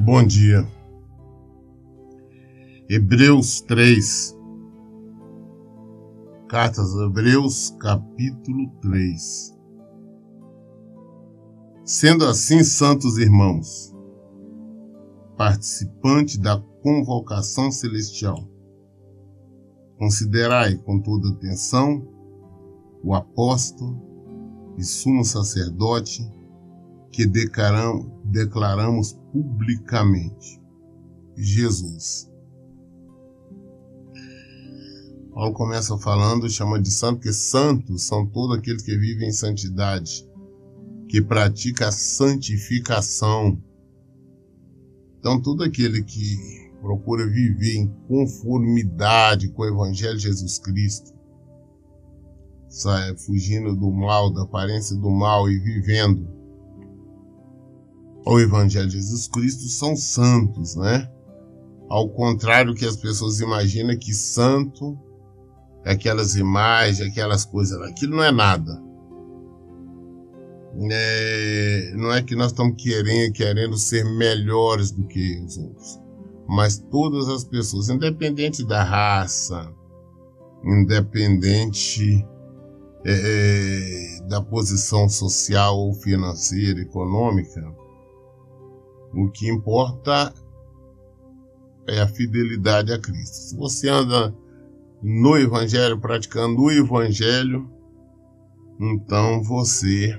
Bom dia. Hebreus 3. Cartas a Hebreus, capítulo 3. Sendo assim, santos irmãos, participante da convocação celestial, considerai com toda atenção o apóstolo e sumo sacerdote que declaramos publicamente, Jesus. Paulo começa falando, chama de santo, porque santos são todos aqueles que vivem em santidade, que pratica a santificação. Então, todo aquele que procura viver em conformidade com o Evangelho de Jesus Cristo, fugindo do mal, da aparência do mal e vivendo o Evangelho de Jesus Cristo, são santos, né? Ao contrário que as pessoas imaginam que santo é aquelas imagens, aquelas coisas, aquilo não é nada. Não é que nós estamos querendo ser melhores do que os outros, mas todas as pessoas, independente da raça, independente da posição social ou financeira, econômica, o que importa é a fidelidade a Cristo. Se você anda no Evangelho, praticando o Evangelho, então você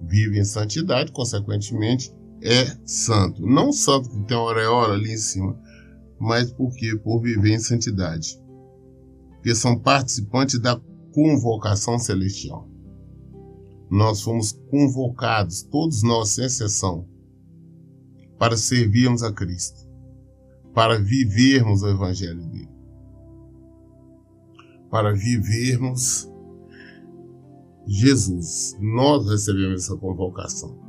vive em santidade, consequentemente é santo. Não santo que tem uma aureola ali em cima, mas por quê? Por viver em santidade. Porque são participantes da convocação celestial. Nós fomos convocados, todos nós, sem exceção, para servirmos a Cristo, para vivermos o Evangelho dele, para vivermos Jesus. Nós recebemos essa convocação.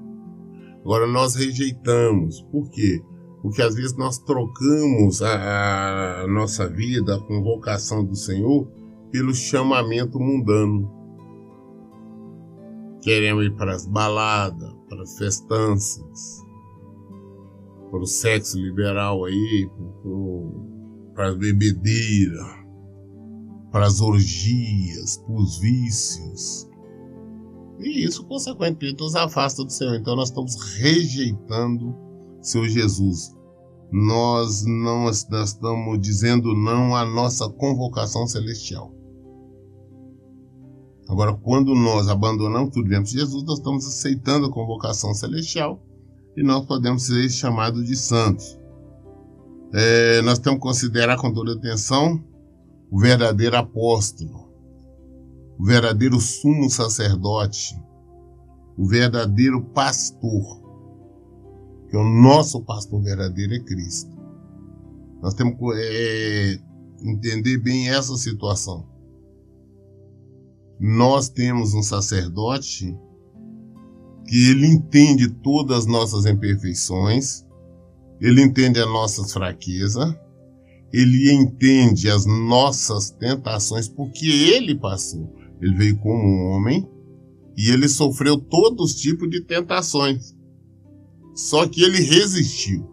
Agora nós rejeitamos. Por quê? Porque às vezes nós trocamos a nossa vida, a convocação do Senhor, pelo chamamento mundano. Queremos ir para as baladas, para as festanças, para o sexo liberal aí, para as bebedeiras, para as orgias, para os vícios. E isso, consequentemente, nos afasta do Senhor. Então nós estamos rejeitando o Senhor Jesus. Nós estamos dizendo não à nossa convocação celestial. Agora, quando nós abandonamos tudo dentro de Jesus, nós estamos aceitando a convocação celestial e nós podemos ser chamados de santos. Nós temos que considerar com toda atenção o verdadeiro apóstolo, o verdadeiro sumo sacerdote, o verdadeiro pastor, que o nosso pastor verdadeiro é Cristo. Nós temos que entender bem essa situação. Nós temos um sacerdote que ele entende todas as nossas imperfeições, ele entende as nossas fraquezas, ele entende as nossas tentações, porque ele passou. Ele veio como um homem e ele sofreu todos os tipos de tentações. Só que ele resistiu.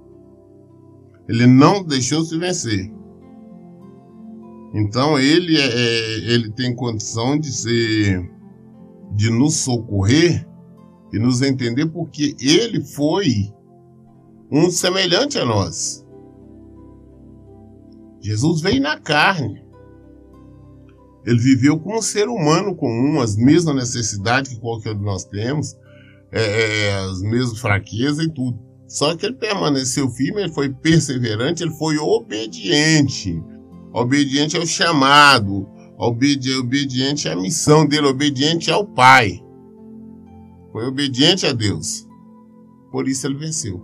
Ele não deixou se vencer. Então ele tem condição de nos socorrer e nos entender, porque ele foi um semelhante a nós. Jesus veio na carne. Ele viveu como um ser humano comum, as mesmas necessidades que qualquer um de nós temos, as mesmas fraquezas e tudo. Só que ele permaneceu firme, ele foi perseverante, ele foi obediente. Obediente ao chamado, obediente à missão dele, obediente ao Pai. Foi obediente a Deus. Por isso ele venceu.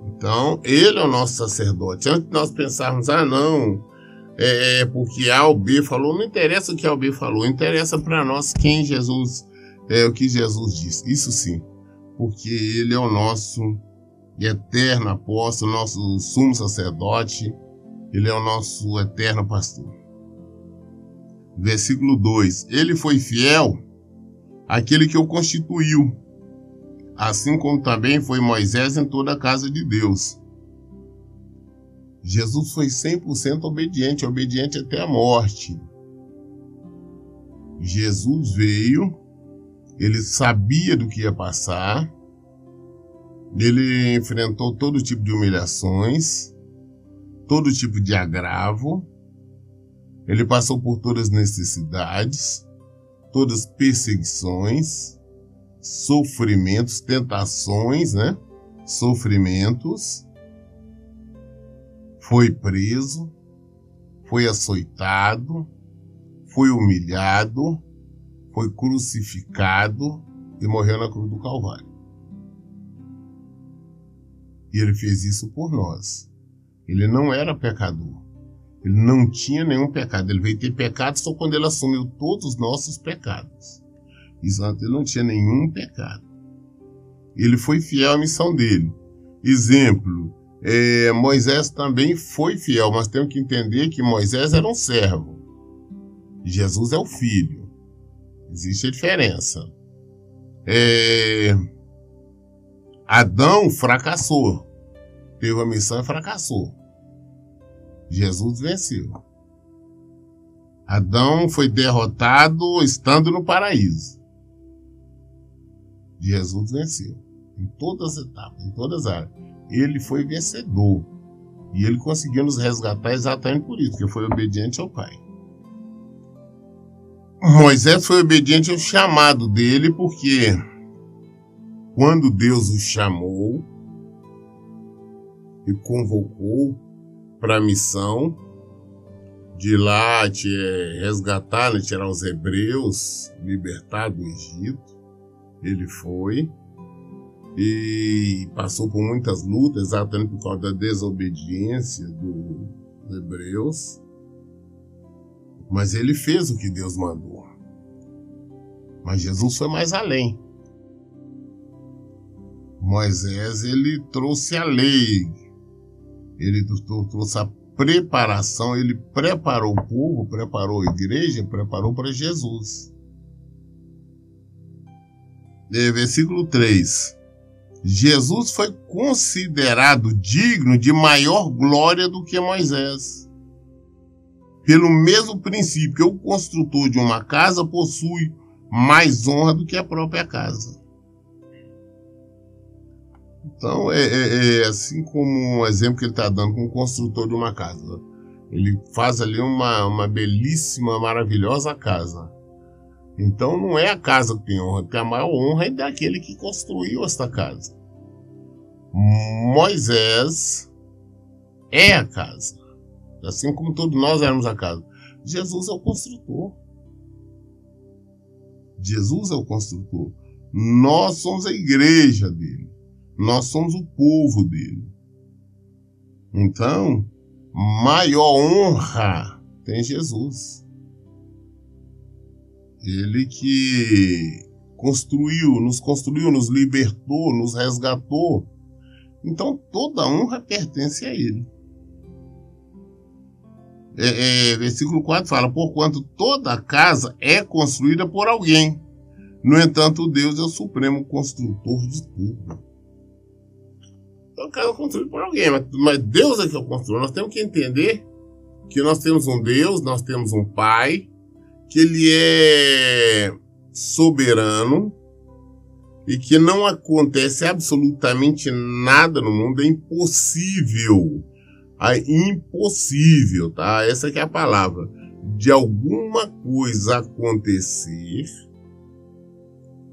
Então, ele é o nosso sacerdote. Antes de nós pensarmos, não, porque A ou B falou, não interessa o que A ou B falou, interessa para nós quem Jesus o que Jesus disse. Isso sim, porque ele é o nosso eterno apóstolo, nosso sumo sacerdote, ele é o nosso eterno pastor. Versículo 2: ele foi fiel àquele que o constituiu, assim como também foi Moisés em toda a casa de Deus. Jesus foi 100% obediente, obediente até a morte. Jesus veio, ele sabia do que ia passar, ele enfrentou todo tipo de humilhações, todo tipo de agravo, ele passou por todas as necessidades, todas as perseguições, sofrimentos, tentações, né? Sofrimentos, foi preso, foi açoitado, foi humilhado, foi crucificado e morreu na cruz do Calvário. E ele fez isso por nós. Ele não era pecador. Ele não tinha nenhum pecado. Ele veio ter pecado só quando ele assumiu todos os nossos pecados. Isso antes ele não tinha nenhum pecado. Ele foi fiel à missão dele. Exemplo, Moisés também foi fiel, mas temos que entender que Moisés era um servo. Jesus é o filho. Existe a diferença. Adão fracassou. Teve a missão e fracassou. Jesus venceu. Adão foi derrotado estando no paraíso. Jesus venceu. Em todas as etapas, em todas as áreas. Ele foi vencedor. E ele conseguiu nos resgatar exatamente por isso, porque foi obediente ao Pai. Moisés foi obediente ao chamado dele, porque quando Deus o chamou e convocou para a missão de ir lá te resgatar, né, tirar os hebreus, libertar do Egito, ele foi e passou por muitas lutas, exatamente por causa da desobediência dos hebreus. Mas ele fez o que Deus mandou. Mas Jesus foi mais além. Moisés, ele trouxe a lei. Ele trouxe a preparação. Ele preparou o povo, preparou a igreja, preparou para Jesus. Versículo 3. Jesus foi considerado digno de maior glória do que Moisés. Pelo mesmo princípio que o construtor de uma casa possui mais honra do que a própria casa. Então, assim como um exemplo que ele está dando com o construtor de uma casa. Ele faz ali uma belíssima, maravilhosa casa. Então, não é a casa que tem honra, porque a maior honra é daquele que construiu esta casa. Moisés é a casa. Assim como todos nós éramos a casa. Jesus é o construtor. Jesus é o construtor. Nós somos a igreja dele. Nós somos o povo dele. Então, maior honra tem Jesus. Ele que construiu, nos libertou, nos resgatou. Então, toda honra pertence a ele. Versículo 4 fala: porquanto toda casa é construída por alguém. No entanto, Deus é o supremo construtor de tudo. Então, a casa é construída por alguém, mas Deus é que é o construtor. Nós temos que entender que nós temos um Deus, nós temos um Pai, que Ele é soberano e que não acontece absolutamente nada no mundo, é impossível. Impossível, tá? Essa que é a palavra. De alguma coisa acontecer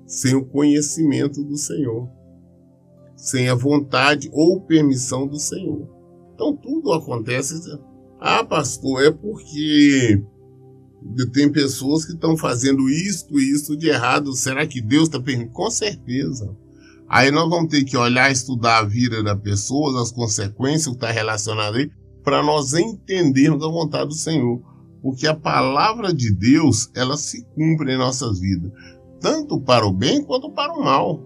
sem o conhecimento do Senhor, sem a vontade ou permissão do Senhor. Então tudo acontece. Pastor, é porque tem pessoas que estão fazendo isto e isso de errado. Será que Deus está permitindo? Com certeza. Aí nós vamos ter que olhar, estudar a vida da pessoa, as consequências que está relacionado aí, para nós entendermos a vontade do Senhor. Porque a palavra de Deus, ela se cumpre em nossas vidas, tanto para o bem quanto para o mal.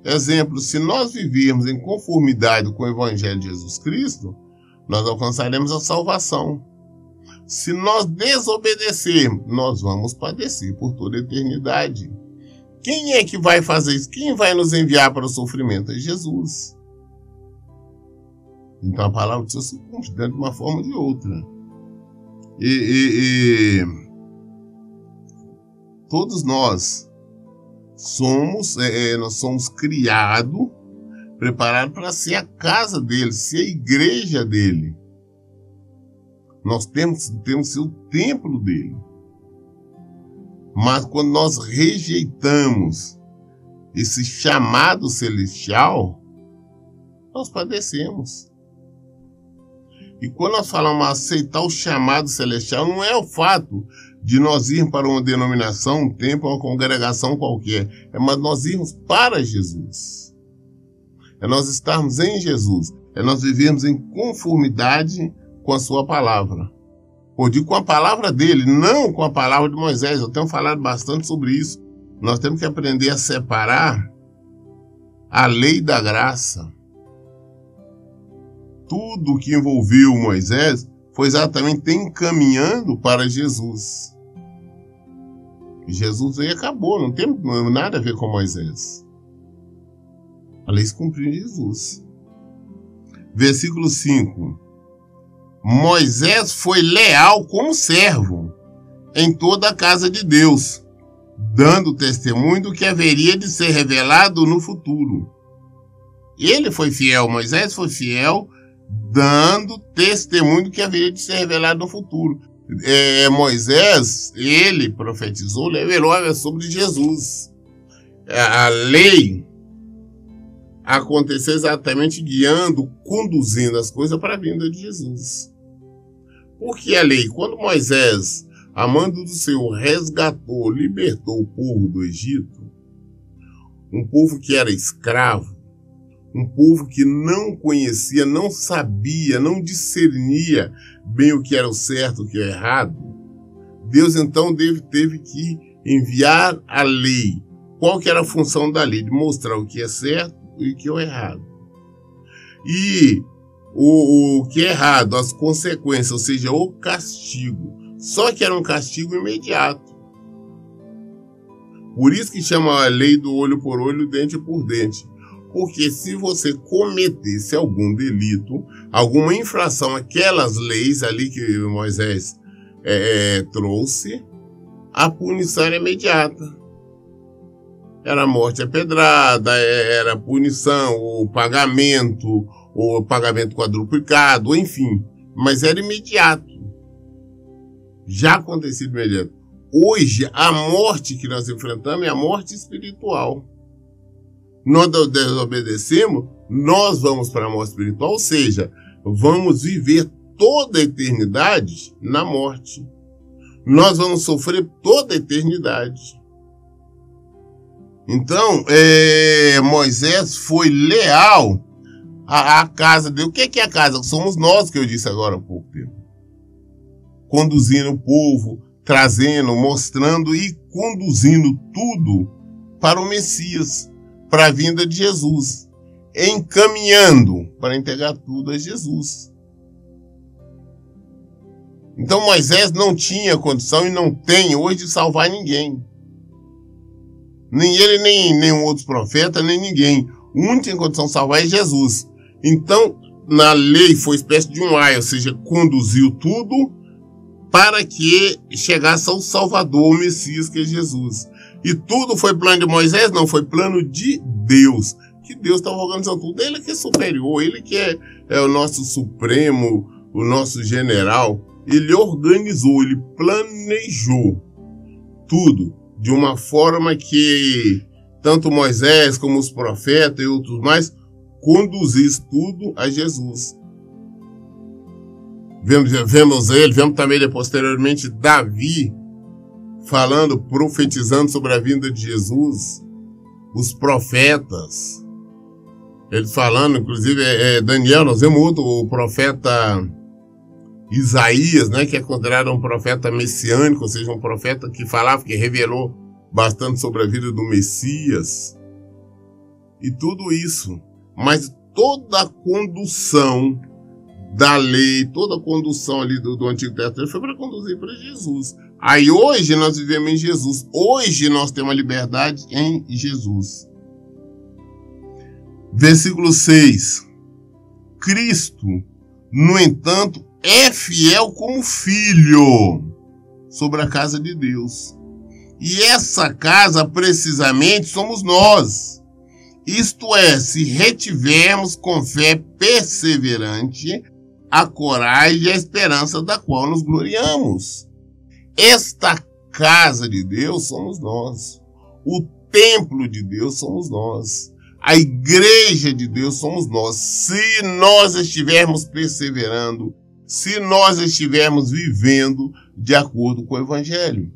Exemplo, se nós vivermos em conformidade com o Evangelho de Jesus Cristo, nós alcançaremos a salvação. Se nós desobedecermos, nós vamos padecer por toda a eternidade. Quem é que vai fazer isso? Quem vai nos enviar para o sofrimento? É Jesus. Então a palavra de Deus se cumpre de uma forma ou de outra. Todos nós somos criados, preparados para ser a casa dele, ser a igreja dele. Nós temos que ser o templo dele. Mas quando nós rejeitamos esse chamado celestial, nós padecemos. E quando nós falamos aceitar o chamado celestial, não é o fato de nós irmos para uma denominação, um templo, uma congregação qualquer. É mas nós irmos para Jesus. É nós estarmos em Jesus. É nós vivermos em conformidade com a sua palavra. Ou digo com a palavra dele, não com a palavra de Moisés. Eu tenho falado bastante sobre isso. Nós temos que aprender a separar a lei da graça. Tudo que envolveu Moisés foi exatamente encaminhando para Jesus. Jesus veio e acabou, não tem nada a ver com Moisés. A lei se cumpriu em Jesus. Versículo 5. Moisés foi leal como servo em toda a casa de Deus, dando testemunho do que haveria de ser revelado no futuro. Ele foi fiel, Moisés foi fiel, dando testemunho do que haveria de ser revelado no futuro. Moisés, ele profetizou, revelou sobre Jesus. A lei aconteceu exatamente guiando, conduzindo as coisas para a vinda de Jesus. Porque a lei, quando Moisés, a mando do Senhor, resgatou, libertou o povo do Egito, um povo que era escravo, um povo que não conhecia, não sabia, não discernia bem o que era o certo e o que era o errado, Deus então teve que enviar a lei. Qual que era a função da lei? De mostrar o que é certo e o que é errado. E o que é errado, as consequências, ou seja, o castigo. Só que era um castigo imediato. Por isso que chama a lei do olho por olho, dente por dente. Porque se você cometesse algum delito, alguma infração, aquelas leis ali que Moisés trouxe, a punição era imediata. Era morte a pedrada, era punição, o pagamento quadruplicado, enfim. Mas era imediato. Já acontecia imediato. Hoje, a morte que nós enfrentamos é a morte espiritual. Nós desobedecemos, nós vamos para a morte espiritual, ou seja, vamos viver toda a eternidade na morte. Nós vamos sofrer toda a eternidade. Então, Moisés foi leal à casa dele. O que é a casa? Somos nós, que eu disse agora há pouco tempo. Conduzindo o povo, trazendo, mostrando e conduzindo tudo para o Messias, para a vinda de Jesus, encaminhando para entregar tudo a Jesus. Então Moisés não tinha condição e não tem hoje de salvar ninguém. Nem ele, nem nenhum outro profeta, nem ninguém. O único que tem condição de salvar é Jesus. Então, na lei foi espécie de um aio, ou seja, conduziu tudo para que chegasse ao Salvador, o Messias, que é Jesus. E tudo foi plano de Moisés? Não, foi plano de Deus. Que Deus estava organizando tudo. Ele que é superior, ele que é o nosso supremo, o nosso general. Ele organizou, ele planejou tudo de uma forma que tanto Moisés como os profetas e outros mais conduzissem tudo a Jesus. Vemos também posteriormente Davi falando, profetizando sobre a vinda de Jesus, os profetas, eles falando, inclusive Daniel, nós vemos o profeta Isaías, né, que é considerado um profeta messiânico, ou seja, um profeta que falava, que revelou bastante sobre a vida do Messias, e tudo isso, mas toda a condução da lei, toda a condução ali do Antigo Testamento foi para conduzir para Jesus. Aí hoje nós vivemos em Jesus. Hoje nós temos a liberdade em Jesus. Versículo 6. Cristo, no entanto, é fiel como filho sobre a casa de Deus. E essa casa, precisamente, somos nós. Isto é, se retivermos com fé perseverante a coragem e a esperança da qual nos gloriamos. Esta casa de Deus somos nós. O templo de Deus somos nós. A igreja de Deus somos nós. Se nós estivermos perseverando, se nós estivermos vivendo de acordo com o Evangelho.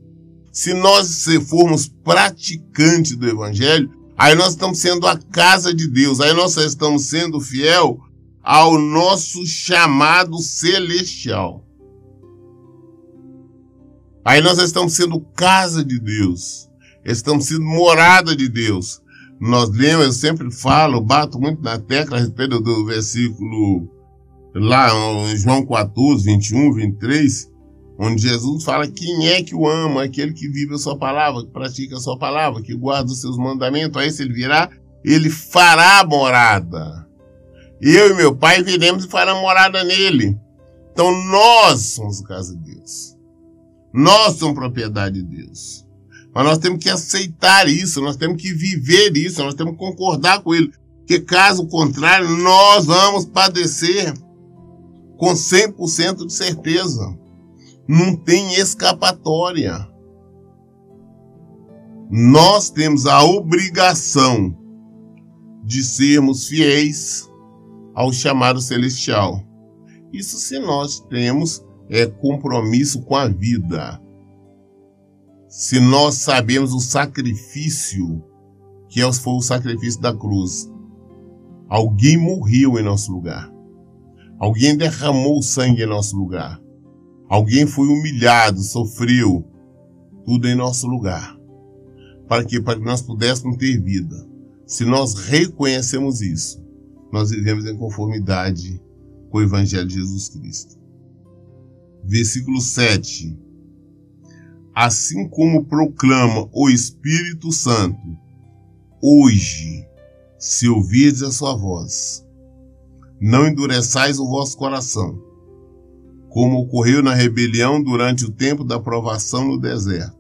Se nós formos praticantes do Evangelho, aí nós estamos sendo a casa de Deus. Aí nós estamos sendo fiel ao nosso chamado celestial. Aí nós estamos sendo casa de Deus. Estamos sendo morada de Deus. Nós lemos, eu sempre falo, bato muito na tecla a respeito do versículo lá em João 14, 21, 23, onde Jesus fala: quem é que o ama? Aquele que vive a sua palavra, que pratica a sua palavra, que guarda os seus mandamentos. Aí se ele virá, ele fará morada. Eu e meu Pai viremos e fará morada nele. Então nós somos casa de Deus. Nós somos propriedade de Deus. Mas nós temos que aceitar isso, nós temos que viver isso, nós temos que concordar com ele. Porque caso contrário, nós vamos padecer com 100% de certeza. Não tem escapatória. Nós temos a obrigação de sermos fiéis ao chamado celestial. Isso se nós temos compromisso com a vida. Se nós sabemos o sacrifício, que foi o sacrifício da cruz. Alguém morreu em nosso lugar. Alguém derramou sangue em nosso lugar. Alguém foi humilhado, sofreu tudo em nosso lugar. Para quê? Para que nós pudéssemos ter vida. Se nós reconhecemos isso, nós vivemos em conformidade com o Evangelho de Jesus Cristo. Versículo 7. Assim como proclama o Espírito Santo, hoje, se ouvirdes a sua voz, não endureçais o vosso coração, como ocorreu na rebelião durante o tempo da provação no deserto,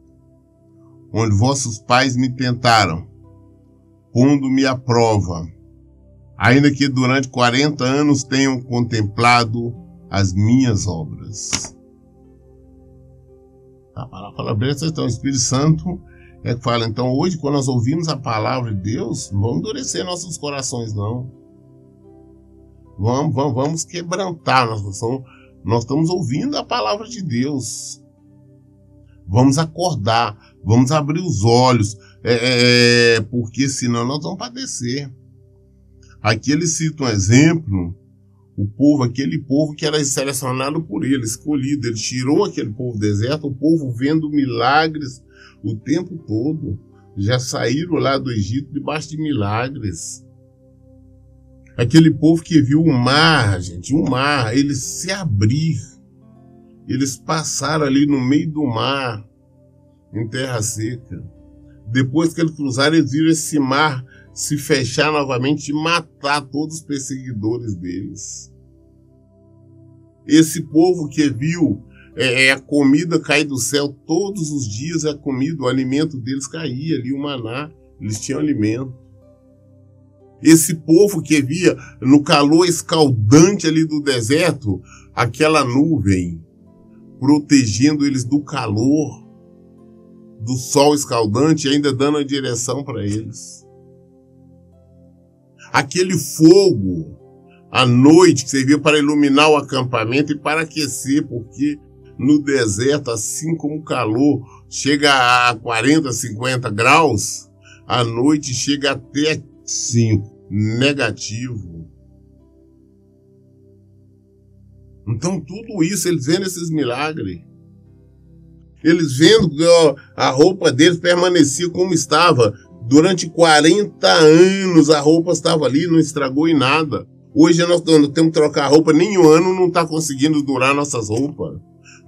onde vossos pais me tentaram, pondo-me à prova, ainda que durante 40 anos tenham contemplado as minhas obras. A palavra breve, então, o Espírito Santo é que fala. Então, hoje, quando nós ouvimos a palavra de Deus, não vamos endurecer nossos corações, não. Vamos quebrantar. Nós estamos ouvindo a palavra de Deus. Vamos acordar, vamos abrir os olhos, porque senão nós vamos padecer. Aqui ele cita um exemplo. Aquele povo que era selecionado por ele, escolhido. Ele tirou aquele povo do deserto, o povo vendo milagres o tempo todo. Já saíram lá do Egito debaixo de milagres. Aquele povo que viu o mar, ele se abrir. Eles passaram ali no meio do mar, em terra seca. Depois que eles cruzaram, eles viram esse mar se fechar novamente e matar todos os perseguidores deles. Esse povo que viu a comida cair do céu todos os dias, a comida, o alimento deles caía ali, o maná, eles tinham alimento. Esse povo que via no calor escaldante ali do deserto, aquela nuvem protegendo eles do calor, do sol escaldante, ainda dando a direção para eles. Aquele fogo à noite que servia para iluminar o acampamento e para aquecer, porque no deserto, assim como o calor chega a 40, 50 graus, à noite chega até 5, negativo. Então tudo isso, eles vendo esses milagres. Eles vendo que a roupa deles permanecia como estava. Durante 40 anos a roupa estava ali, não estragou em nada. Hoje nós temos que trocar a roupa, nem um ano não está conseguindo durar nossas roupas.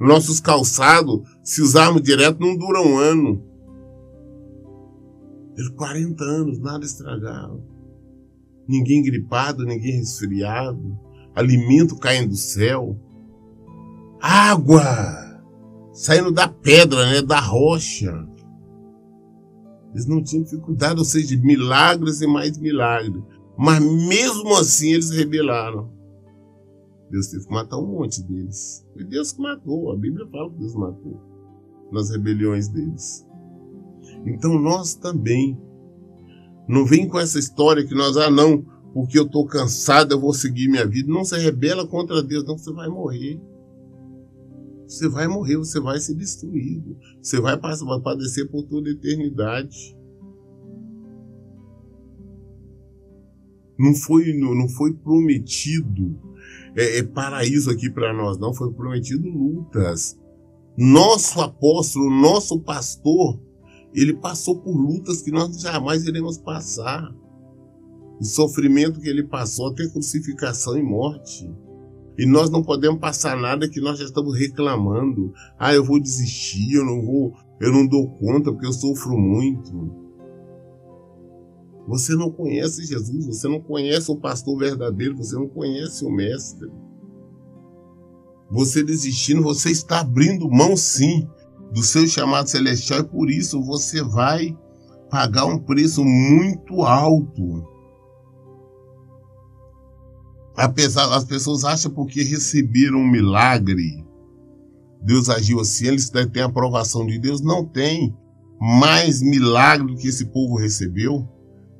Nossos calçados, se usarmos direto, não duram um ano. 40 anos, nada estragado. Ninguém gripado, ninguém resfriado. Alimento caindo do céu. Água saindo da pedra, né, da rocha. Eles não tinham dificuldade, ou seja, milagres e mais milagres. Mas mesmo assim eles rebelaram. Deus teve que matar um monte deles. Foi Deus que matou. A Bíblia fala que Deus matou nas rebeliões deles. Então nós também. Não vem com essa história que nós, não, porque eu estou cansado, eu vou seguir minha vida. Não se rebela contra Deus, não, você vai morrer. Você vai morrer, você vai ser destruído. Você vai padecer por toda a eternidade. Não foi prometido paraíso aqui para nós, não. Foi prometido lutas. Nosso apóstolo, nosso pastor, ele passou por lutas que nós jamais iremos passar. O sofrimento que ele passou, até crucificação e morte. E nós não podemos passar nada que nós já estamos reclamando. Eu vou desistir, eu não dou conta porque eu sofro muito. Você não conhece Jesus, você não conhece o pastor verdadeiro, você não conhece o mestre. Você desistindo, você está abrindo mão sim do seu chamado celestial e por isso você vai pagar um preço muito alto. Apesar, as pessoas acham porque receberam um milagre, Deus agiu assim, eles têm a aprovação de Deus. Não tem mais milagre do que esse povo recebeu.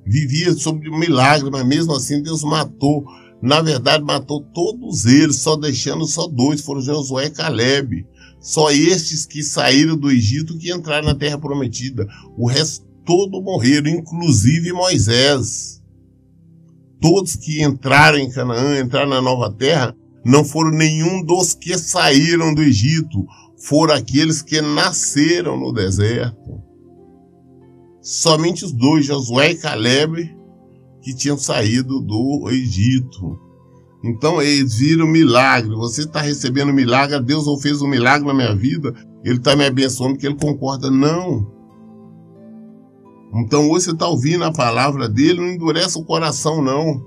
Vivia sobre um milagre, mas mesmo assim Deus matou. Na verdade, matou todos eles, só deixando só dois, foram Josué e Caleb. Só estes que saíram do Egito que entraram na terra prometida. O resto todo morreram, inclusive Moisés. Todos que entraram em Canaã, entraram na nova terra, não foram nenhum dos que saíram do Egito. Foram aqueles que nasceram no deserto. Somente os dois, Josué e Caleb, que tinham saído do Egito. Então eles viram milagre. Você está recebendo milagre, Deus ou fez um milagre na minha vida, Ele está me abençoando porque Ele concorda. Não. Então hoje você está ouvindo a palavra dele, não endureça o coração não.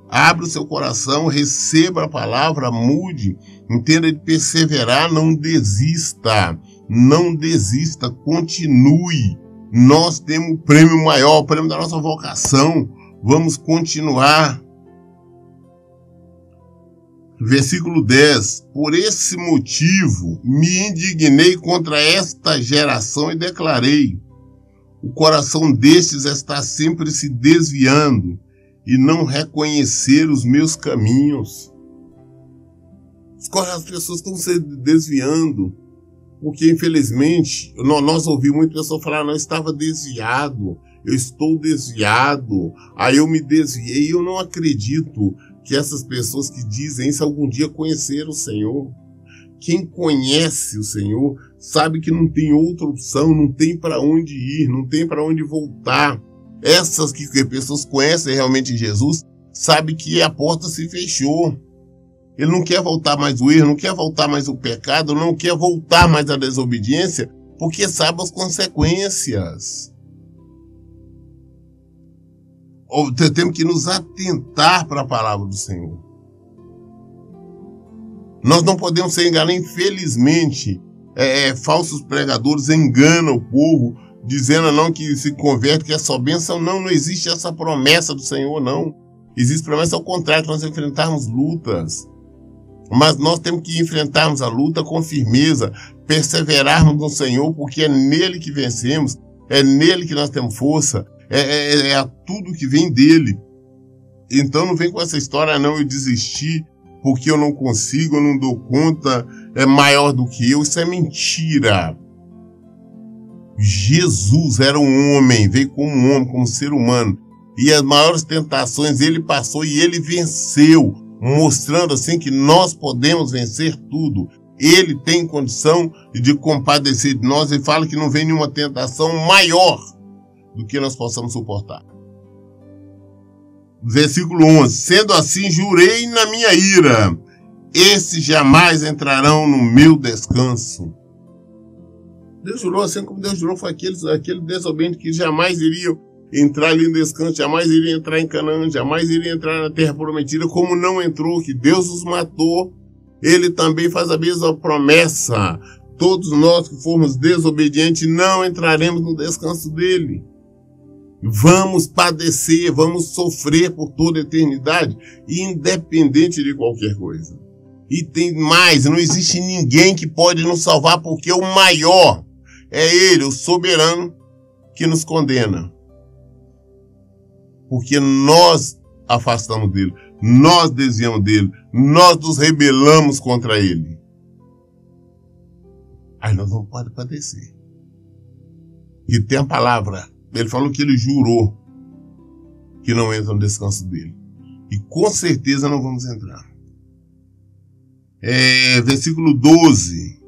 Abre o seu coração, receba a palavra, mude, entenda de perseverar, não desista. Não desista, continue. Nós temos o prêmio maior, o prêmio da nossa vocação. Vamos continuar. Versículo 10. Por esse motivo me indignei contra esta geração e declarei: o coração destes está sempre se desviando e não reconhecer os meus caminhos. As pessoas estão se desviando. Porque, infelizmente, nós ouvimos muitas pessoas falar, não, eu estava desviado, eu estou desviado, aí eu me desviei. Eu não acredito que essas pessoas que dizem isso algum dia conheceram o Senhor. Quem conhece o Senhor sabe que não tem outra opção, não tem para onde ir, não tem para onde voltar. Essas que pessoas conhecem realmente Jesus, sabem que a porta se fechou. Ele não quer voltar mais o erro, não quer voltar mais o pecado, não quer voltar mais a desobediência, porque sabe as consequências. Temos que nos atentar para a palavra do Senhor. Nós não podemos ser enganados, infelizmente. Falsos pregadores enganam o povo, dizendo não que se converte, que é só bênção. Não existe essa promessa do Senhor, não. Existe promessa ao contrário, que nós enfrentarmos lutas. Mas nós temos que enfrentarmos a luta com firmeza, perseverarmos no Senhor, porque é nele que vencemos, é nele que nós temos força, é tudo que vem dele. Então não vem com essa história, não, eu desisti porque eu não consigo, eu não dou conta, é maior do que eu. Isso é mentira. Jesus era um homem, veio como um homem, como um ser humano, e as maiores tentações ele passou e ele venceu, mostrando assim que nós podemos vencer tudo. Ele tem condição de compadecer de nós e fala que não vem nenhuma tentação maior do que nós possamos suportar. Versículo 11. Sendo assim, jurei na minha ira, esses jamais entrarão no meu descanso. Deus jurou, assim como Deus jurou, foi aquele desobediente que jamais iriam entrar ali no descanso, jamais iria entrar em Canaã, jamais iria entrar na terra prometida, como não entrou, que Deus os matou. Ele também faz a mesma promessa. Todos nós que formos desobedientes não entraremos no descanso dele. Vamos padecer, vamos sofrer por toda a eternidade, independente de qualquer coisa. E tem mais, não existe ninguém que pode nos salvar, porque o maior é ele, o soberano, que nos condena. Porque nós afastamos dele, nós desviamos dele, nós nos rebelamos contra ele. Aí nós vamos poder padecer. E tem a palavra, ele falou que ele jurou que não entra no descanso dele. E com certeza não vamos entrar. Versículo 12.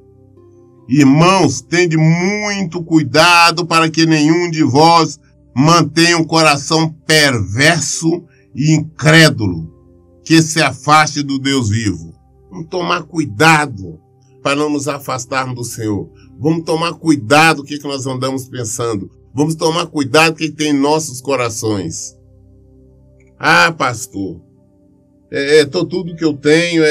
Irmãos, tende muito cuidado para que nenhum de vós mantenha um coração perverso e incrédulo, que se afaste do Deus vivo. Vamos tomar cuidado para não nos afastarmos do Senhor. Vamos tomar cuidado com o que nós andamos pensando. Vamos tomar cuidado com o que tem em nossos corações. Ah, pastor, tudo que eu tenho,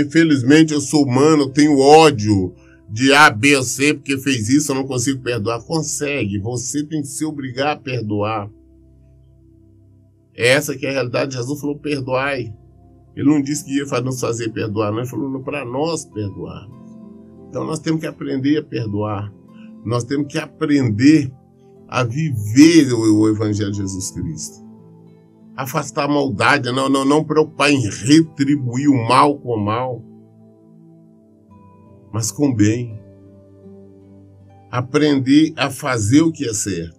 infelizmente eu sou humano, eu tenho ódio de A, B ou C, porque fez isso, eu não consigo perdoar. Consegue, você tem que se obrigar a perdoar. Essa que é a realidade. Jesus falou, perdoai. Ele não disse que ia nos fazer perdoar, não. Ele falou para nós perdoar. Então nós temos que aprender a perdoar. Nós temos que aprender a viver o Evangelho de Jesus Cristo. Afastar a maldade, não preocupar em retribuir o mal com o mal, mas com o bem. Aprender a fazer o que é certo.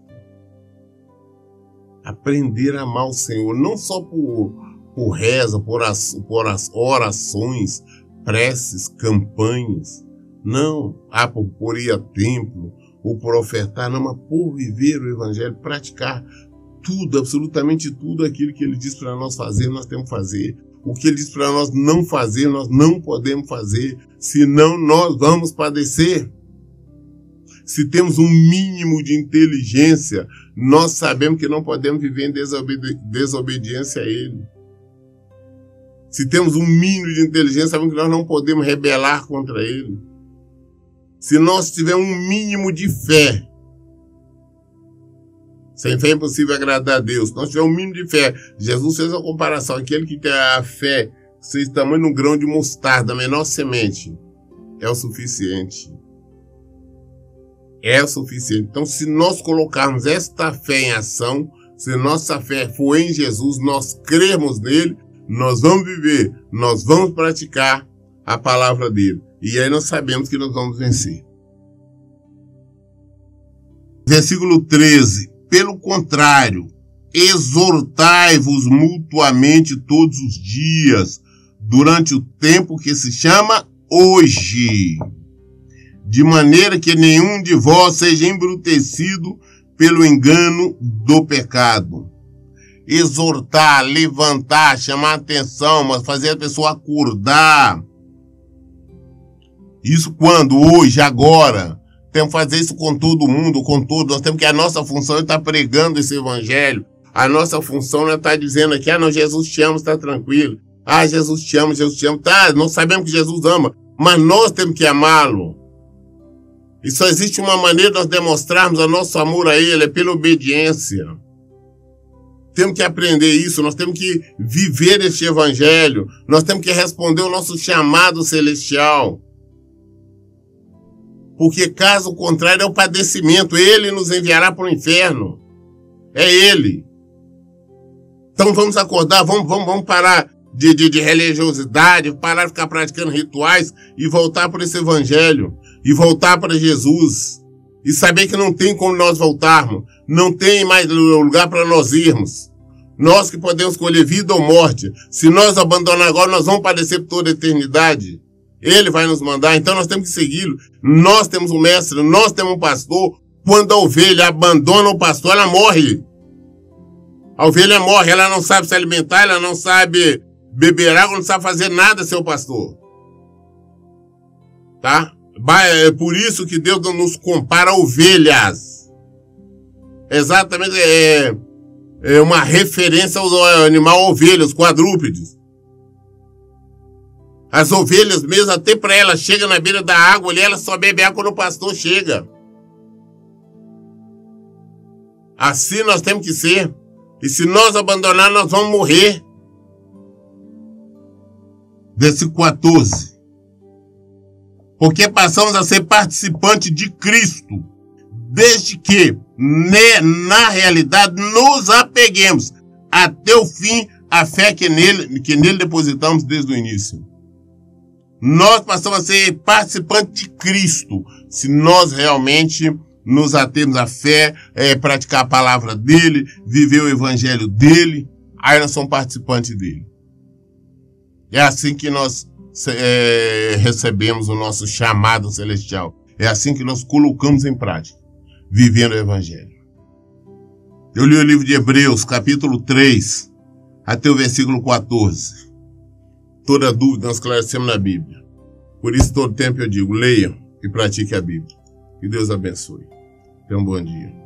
Aprender a amar o Senhor, não só por reza, por as orações, preces, campanhas. Não, por ir a templo, ou por ofertar, não, mas por viver o Evangelho, praticar tudo, absolutamente tudo aquilo que ele diz para nós fazer, nós temos que fazer. O que ele diz para nós não fazer, nós não podemos fazer, senão nós vamos padecer. Se temos um mínimo de inteligência, nós sabemos que não podemos viver em desobediência a ele. Se temos um mínimo de inteligência, sabemos que nós não podemos rebelar contra ele. Se nós tivermos um mínimo de fé, sem fé é impossível agradar a Deus. Se nós tivermos um mínimo de fé, Jesus fez a comparação, aquele que tem a fé, seja tamanho de um grão de mostarda, a menor semente, é o suficiente. É o suficiente. Então, se nós colocarmos esta fé em ação, se nossa fé for em Jesus, nós crermos nele, nós vamos viver, nós vamos praticar a palavra dele. E aí nós sabemos que nós vamos vencer. Versículo 13. Pelo contrário, exortai-vos mutuamente todos os dias, durante o tempo que se chama hoje, de maneira que nenhum de vós seja embrutecido pelo engano do pecado. Exortar, levantar, chamar atenção, mas fazer a pessoa acordar. Isso quando? Hoje, agora. Temos que fazer isso com todo mundo, com todos. Nós temos que, a nossa função é estar pregando esse evangelho. A nossa função é estar dizendo aqui, não, Jesus te ama, está tranquilo. Jesus te ama, Jesus te ama. Tá, nós sabemos que Jesus ama, mas nós temos que amá-lo. E só existe uma maneira de nós demonstrarmos o nosso amor a ele, é pela obediência. Temos que aprender isso, nós temos que viver este evangelho, nós temos que responder o nosso chamado celestial. Porque caso contrário é o padecimento, ele nos enviará para o inferno. É ele. Então vamos acordar, vamos parar de religiosidade, parar de ficar praticando rituais e voltar para esse evangelho, e voltar para Jesus. E saber que não tem como nós voltarmos, não tem mais lugar para nós irmos. Nós que podemos escolher vida ou morte. Se nós abandonar agora, nós vamos padecer por toda a eternidade. Ele vai nos mandar, então nós temos que segui-lo. Nós temos um mestre, nós temos um pastor. Quando a ovelha abandona o pastor, ela morre. A ovelha morre, ela não sabe se alimentar, ela não sabe beber água, não sabe fazer nada, seu pastor. tá? É por isso que Deus não nos compara a ovelhas. Exatamente, é uma referência ao animal ovelha, os quadrúpedes. As ovelhas mesmo, até para elas, chega na beira da água ali, elas só bebem água quando o pastor chega. Assim nós temos que ser. E se nós abandonar, nós vamos morrer. Versículo 14. Porque passamos a ser participantes de Cristo, desde que, na realidade, nos apeguemos até o fim à fé que nele depositamos desde o início. Nós passamos a ser participantes de Cristo, se nós realmente nos atemos à fé, praticar a palavra dele, viver o evangelho dele, aí nós somos participantes dele. É assim que nós recebemos o nosso chamado celestial. É assim que nós colocamos em prática, vivendo o evangelho. Eu li o livro de Hebreus, capítulo 3, até o versículo 14. Toda dúvida nós esclarecemos na Bíblia. Por isso, todo tempo eu digo, leiam e pratiquem a Bíblia. Que Deus abençoe. Tenha um bom dia.